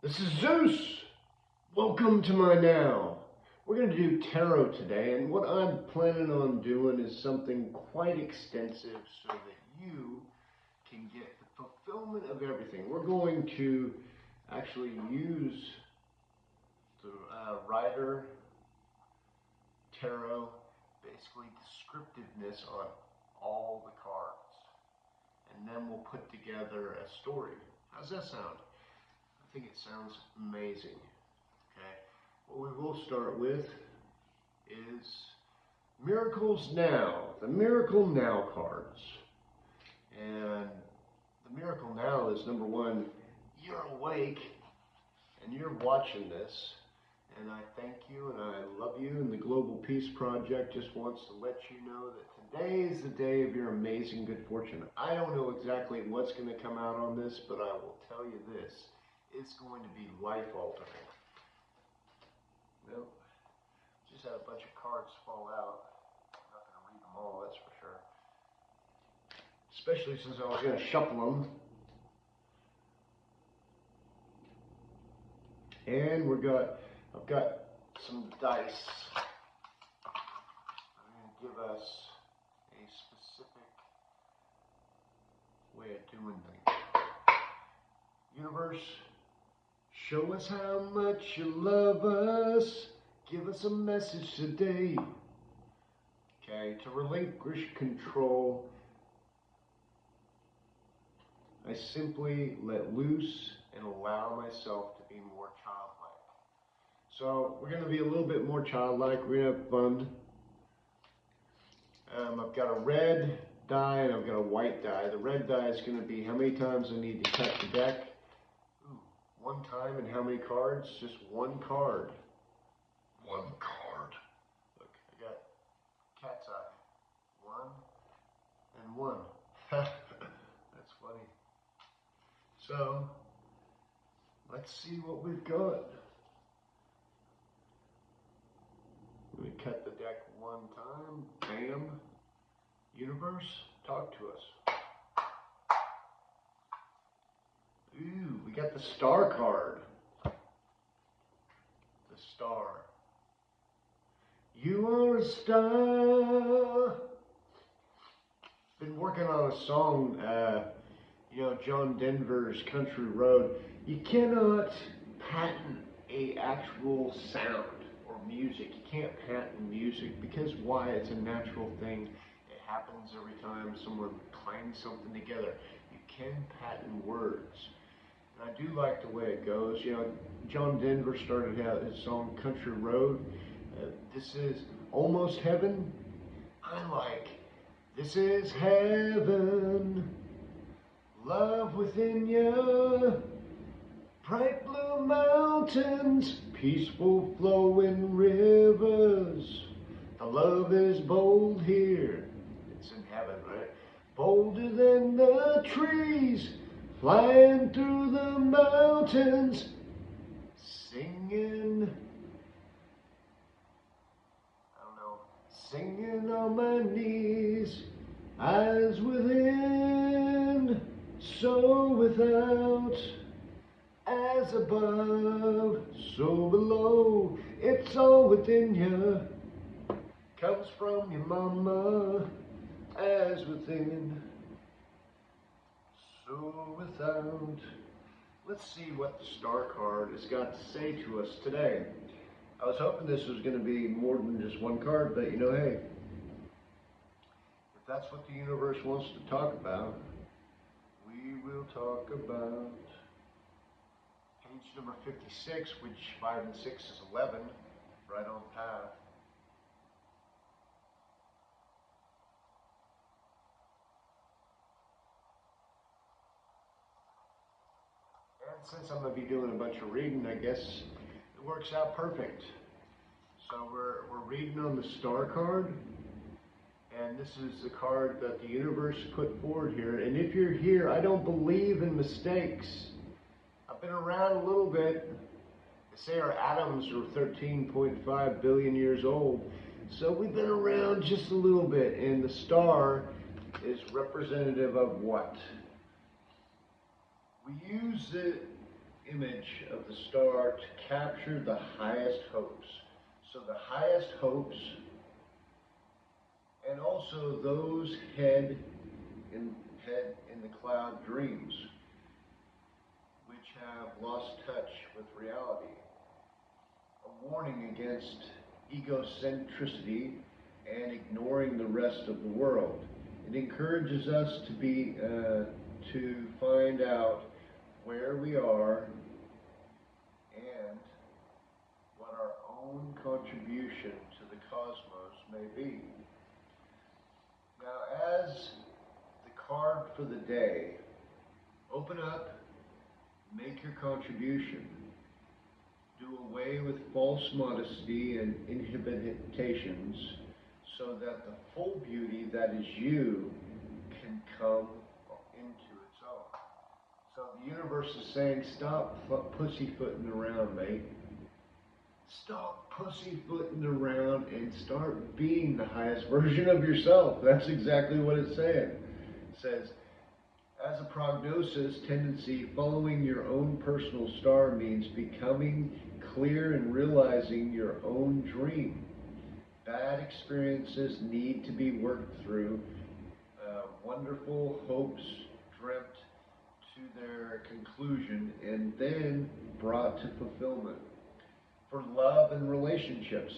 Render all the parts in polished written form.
This is Zeus. Welcome to my now. We're going to do tarot today, and what I'm planning on doing is something quite extensive so that you can get the fulfillment of everything. We're going to actually use the Rider Tarot, basically descriptiveness on all the cards, and then we'll put together a story. How's that sound? I think it sounds amazing. Okay, what we will start with is Miracles Now, the Miracle Now cards. And the Miracle Now is number one, you're awake and you're watching this. And I thank you and I love you. And the Global Peace Project just wants to let you know that today is the day of your amazing good fortune. I don't know exactly what's going to come out on this, but I will tell you this. It's going to be life altering. Nope. Just had a bunch of cards fall out. I'm not going to read them all, that's for sure. Especially since I was going to shuffle them. And I've got some dice. I'm going to give us a specific way of doing things. Universe, show us how much you love us. Give us a message today. Okay, to relinquish control, I simply let loose and allow myself to be more childlike. So we're going to be a little bit more childlike. We're going to have fun. I've got a red die and I've got a white die. The red die is going to be how many times I need to cut the deck. Ooh, one time, and how many cards? Just one card. One card. Look, I got cat's eye. One and one. That's funny. So, let's see what we've got. Let me cut the deck one time. Bam. Universe, talk to us. Ooh, we got the star card. The star. You are a star. Been working on a song, John Denver's Country Road. You cannot patent a actual sound or music. You can't patent music because why? It's a natural thing. It happens every time someone clangs something together. You can patent words. And I do like the way it goes. John Denver started out his song Country Road. This is almost heaven. I like this is heaven. Love within you. Bright blue mountains. Peaceful flowing rivers. The love is bold here. It's in heaven, right? Bolder than the trees. Flying through the mountains. Singing. Singing on my knees, eyes within, so without, as above, so below, it's all within you, comes from your mama, as within, so without. Let's see what the star card has got to say to us today. I was hoping this was going to be more than just one card, but hey, if that's what the universe wants to talk about, we will talk about page number 56, which 5 and 6 is 11, right on path. And since I'm going to be doing a bunch of reading, I guess it works out perfect. So we're reading on the star card, and this is the card that the universe put forward here. And if you're here, I don't believe in mistakes. I've been around a little bit. They say our atoms are 13.5 billion years old. So we've been around just a little bit, and the star is representative of what? We use it image of the star to capture the highest hopes. So the highest hopes, and also those head in the cloud dreams, which have lost touch with reality. A warning against egocentricity and ignoring the rest of the world. It encourages us to find out where we are and what our own contribution to the cosmos may be. Now, as the card for the day, open up, make your contribution. Do away with false modesty and inhibitions so that the full beauty that is you can come into its own. So the universe is saying, stop pussyfooting around, mate. Stop pussyfooting around and start being the highest version of yourself. That's exactly what it's saying. It says, as a prognosis tendency, following your own personal star means becoming clear and realizing your own dream. Bad experiences need to be worked through. Wonderful hopes dreamt to their conclusion and then brought to fulfillment. For love and relationships,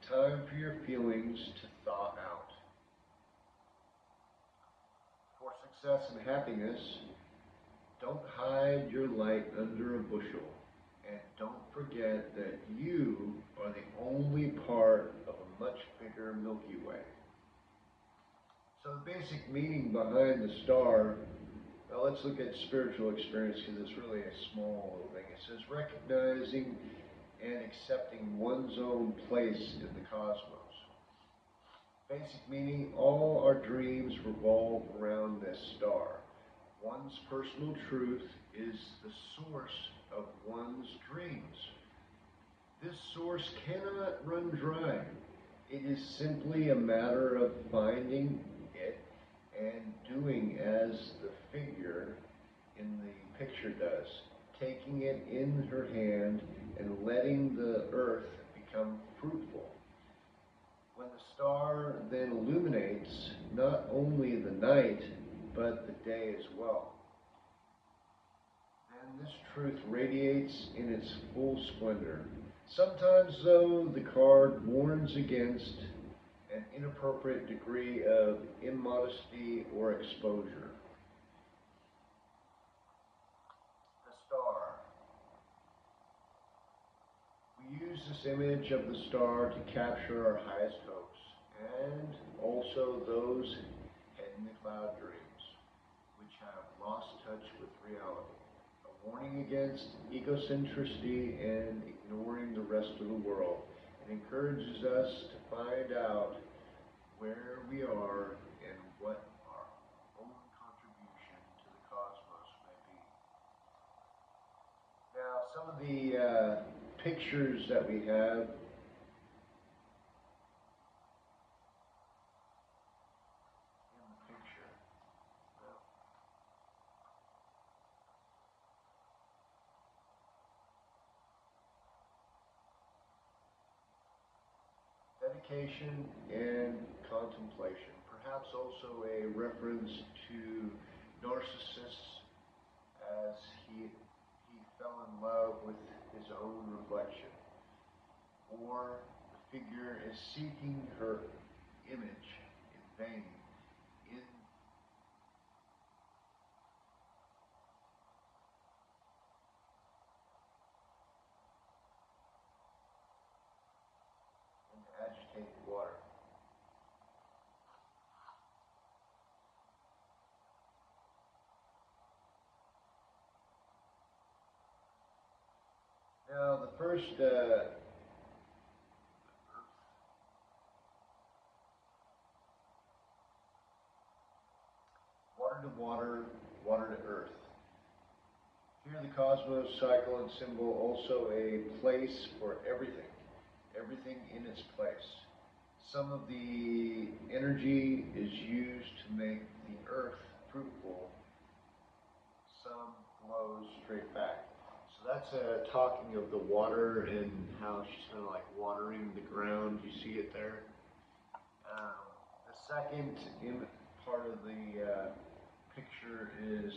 time for your feelings to thaw out. For success and happiness, don't hide your light under a bushel. And don't forget that you are the only part of a much bigger Milky Way. So the basic meaning behind the star, now let's look at spiritual experience because it's really a small little thing. It says recognizing and accepting one's own place in the cosmos. Basic meaning, all our dreams revolve around this star. One's personal truth is the source of one's dreams. This source cannot run dry. It is simply a matter of finding it and doing as the figure in the picture does, taking it in her hand and letting the earth become fruitful. When the star then illuminates not only the night, but the day as well. And this truth radiates in its full splendor. Sometimes, though, the card warns against an inappropriate degree of immodesty or exposure. The star. We use this image of the star to capture our highest hopes and also those head in the cloud dreams, which have lost touch with reality. A warning against egocentricity and ignoring the rest of the world. It encourages us to find out where we are and what our own contribution to the cosmos may be. Now, some of the pictures that we have in the picture. Dedication and contemplation, perhaps also a reference to Narcissus as he fell in love with his own reflection, or the figure is seeking her image in vain in agitated water. Now, the first water to water, water to earth. Here, the cosmos cycle and symbol also a place for everything, everything in its place. Some of the energy is used to make the earth fruitful. Some flows straight back. So So that's talking of the water and how she's kind of like watering the ground. You see it there. The second part of the picture is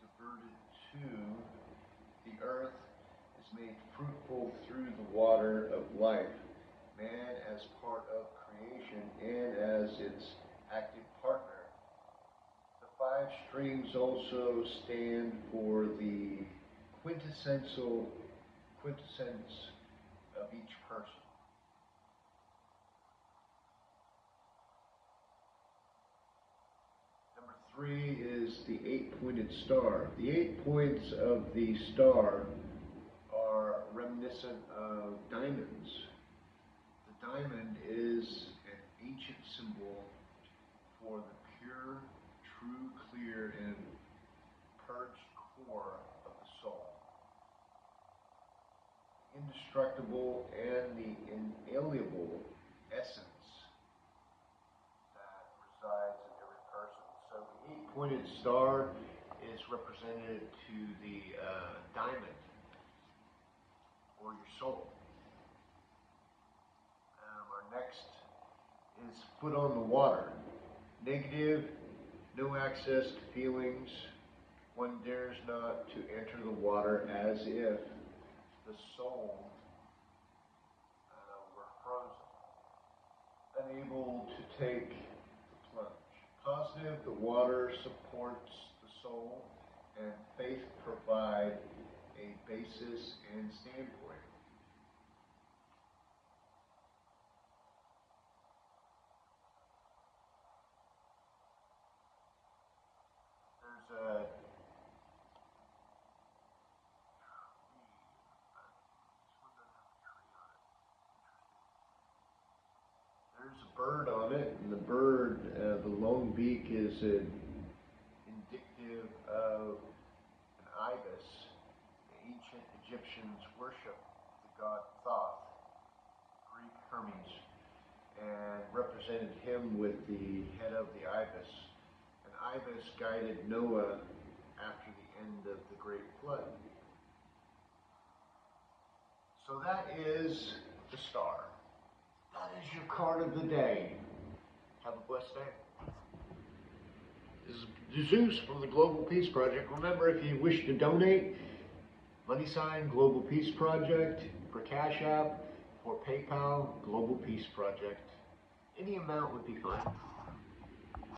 diverted to the earth is made fruitful through the water of life. Man as part of creation and as its active partner. The five streams also stand for the quintessence of each person. Number 3 is the 8-pointed star. The 8 points of the star are reminiscent of diamonds. The diamond is an ancient symbol for the pure, true, clear, and purged core of the soul. The indestructible and the inalienable essence that resides in every person. So the 8-pointed star is represented to the diamond, or your soul. Our next is foot on the water. Negative, no access to feelings. One dares not to enter the water as if the soul were frozen, unable to take the plunge. Positive, the water supports the soul, and faith provide a basis and standpoint. There's a bird on it, and the bird, the lone beak, is indicative of an ibis. The ancient Egyptians worshipped the god Thoth, Greek Hermes, and represented him with the head of the ibis. An ibis guided Noah after the end of the great flood. So that is the star. That is your card of the day. Have a blessed day. This is Zeus from the Global Peace Project. Remember, if you wish to donate, # Global Peace Project, for Cash App, for PayPal, Global Peace Project. Any amount would be fine.